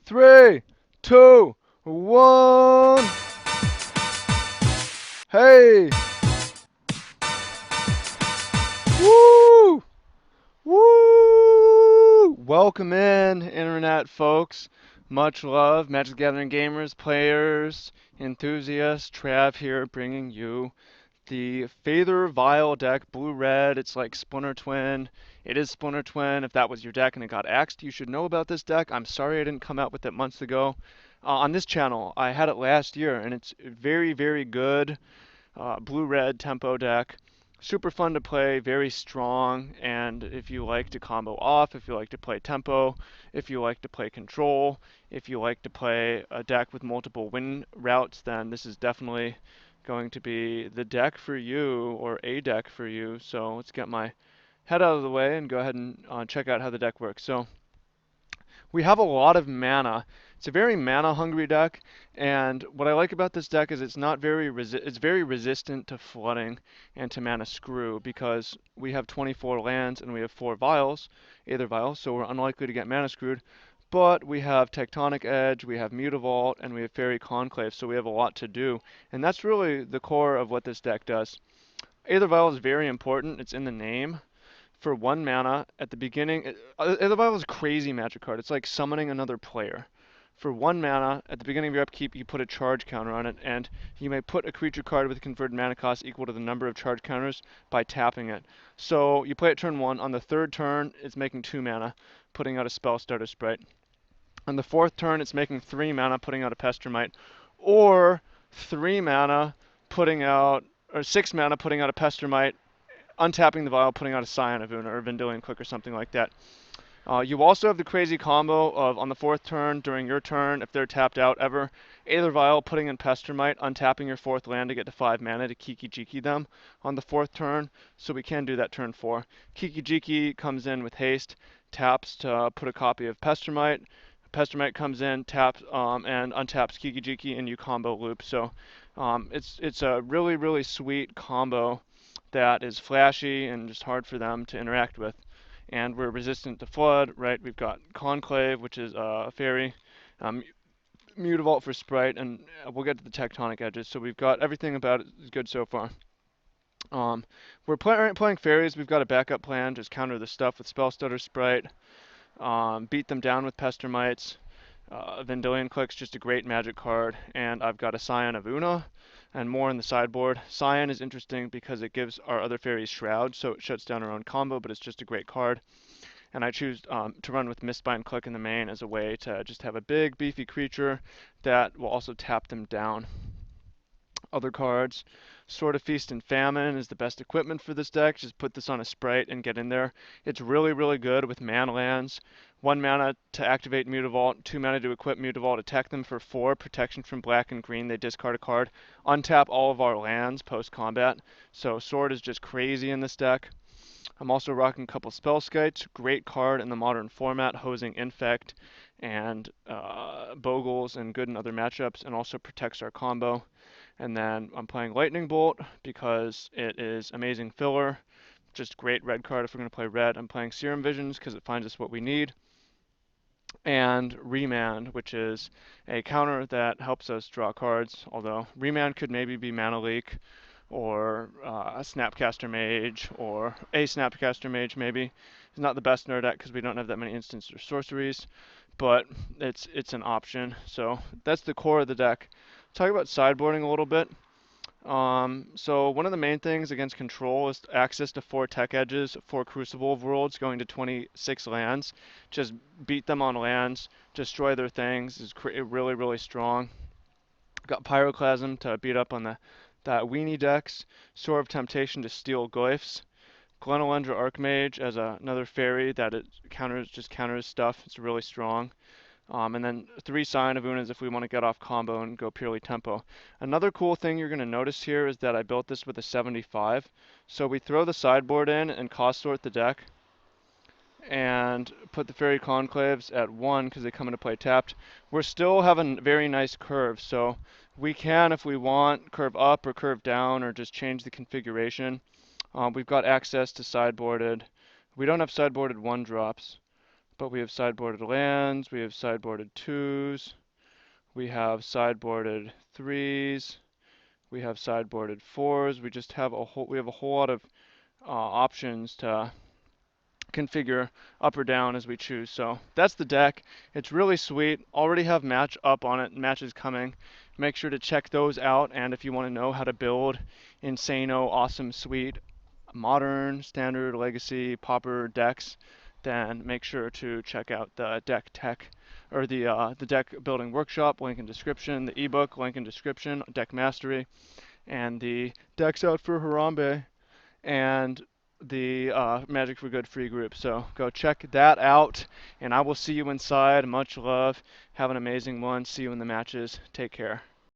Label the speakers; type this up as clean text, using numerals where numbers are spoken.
Speaker 1: 3, 2, 1. Hey! Woo! Woo! Welcome in, internet folks. Much love, Magic the Gathering gamers, players, enthusiasts. Trav here bringing you the FAETHER VIAL deck, blue-red. It's like Splinter Twin. It is Splinter Twin. If that was your deck and it got axed, you should know about this deck. I'm sorry I didn't come out with it months ago. On this channel, I had it last year, and it's very, very good. Blue-red tempo deck. Super fun to play, very strong, and if you like to combo off, if you like to play tempo, if you like to play control, if you like to play a deck with multiple win routes, then this is definitely going to be the deck for you, or a deck for you. So let's get my head out of the way and go ahead and check out how the deck works. So we have a lot of mana. It's a very mana hungry deck, and what I like about this deck is it's not very it's very resistant to flooding and to mana screw because we have 24 lands and we have 4 vials, Aether Vials, so we're unlikely to get mana screwed. But we have Tectonic Edge, we have Mutavault, and we have Fairy Conclave, so we have a lot to do. And that's really the core of what this deck does. Aether Vial is very important, it's in the name. For 1 mana at the beginning, Aether Vial is a crazy magic card. It's like summoning another player. For 1 mana, at the beginning of your upkeep, you put a charge counter on it, and you may put a creature card with a converted mana cost equal to the number of charge counters by tapping it. So you play it turn 1. On the 3rd turn, it's making 2 mana, putting out a Spell Starter Sprite. On the 4th turn, it's making 3 mana, putting out a Pestermite. Or 3 mana, putting out, or 6 mana, putting out a Pestermite, untapping the vial, putting out a Scion of Una or a Vendilion Click or something like that. You also have the crazy combo of on the 4th turn, during your turn, if they're tapped out ever, Aether Vial putting in Pestermite, untapping your 4th land to get to 5 mana to Kiki Jiki them on the 4th turn, so we can do that turn 4. Kiki Jiki comes in with haste, taps to put a copy of Pestermite. Pestermite comes in, taps and untaps Kiki Jiki, and you combo loop. So it's a really, really sweet combo that is flashy and just hard for them to interact with. And we're resistant to flood, right? We've got Conclave, which is a fairy, um, Mutavault for Sprite, and we'll get to the Tectonic Edges. So we've got everything about it is good so far. We're playing fairies. We've got a backup plan. Just counter the stuff with Spell Stutter Sprite. Beat them down with Pestermites. Vendilion Click's just a great magic card, and I've got a Scion of Una, and more in the sideboard. Scion is interesting because it gives our other fairies Shroud, so it shuts down our own combo, but it's just a great card. And I choose to run with Mistbind Click in the main as a way to just have a big, beefy creature that will also tap them down. Other cards, Sword of Feast and Famine is the best equipment for this deck. Just put this on a Sprite and get in there. It's really, really good with mana lands. 1 mana to activate Mutavault, 2 mana to equip Mutavault, attack them for 4, protection from black and green, they discard a card. Untap all of our lands post-combat. So Sword is just crazy in this deck. I'm also rocking a couple Spell Skites, great card in the modern format, hosing Infect and Bogles and good in other matchups, and also protects our combo. And then I'm playing Lightning Bolt because it is amazing filler. Just great red card if we're going to play red. I'm playing Serum Visions because it finds us what we need. And Remand, which is a counter that helps us draw cards, although Remand could maybe be Mana Leak or a Snapcaster Mage or a Snapcaster Mage maybe. It's not the best in our deck because we don't have that many instants or sorceries, but it's an option. So that's the core of the deck. Talk about sideboarding a little bit. So one of the main things against control is access to 4 tech edges, 4 Crucible of Worlds, going to 26 lands. Just beat them on lands, destroy their things. Is really, really strong. Got Pyroclasm to beat up on that weenie decks. Sword of Temptation to steal glyphs. Glenelendra Archmage as another fairy that it counters stuff. It's really strong. And then 3 Scion of Unas if we want to get off combo and go purely tempo. Another cool thing you're going to notice here is that I built this with a 75. So we throw the sideboard in and cost sort the deck and put the Fairy Conclaves at 1 because they come into play tapped. We're still having a very nice curve. So we can, if we want, curve up or curve down or just change the configuration. We've got access to sideboarded. We don't have sideboarded 1-drops. But we have sideboarded lands, we have sideboarded 2s, we have sideboarded 3s, we have sideboarded 4s. We have a whole lot of options to configure up or down as we choose. So that's the deck. It's really sweet. Already have match up on it, matches coming. Make sure to check those out. And if you want to know how to build Insano, awesome, sweet, modern, standard, legacy, pauper decks, then make sure to check out the deck tech or the deck building workshop, link in description, the ebook, link in description, deck mastery, and the decks out for Harambe and the Magic for Good free group. So go check that out, and I will see you inside. Much love. Have an amazing one. See you in the matches. Take care.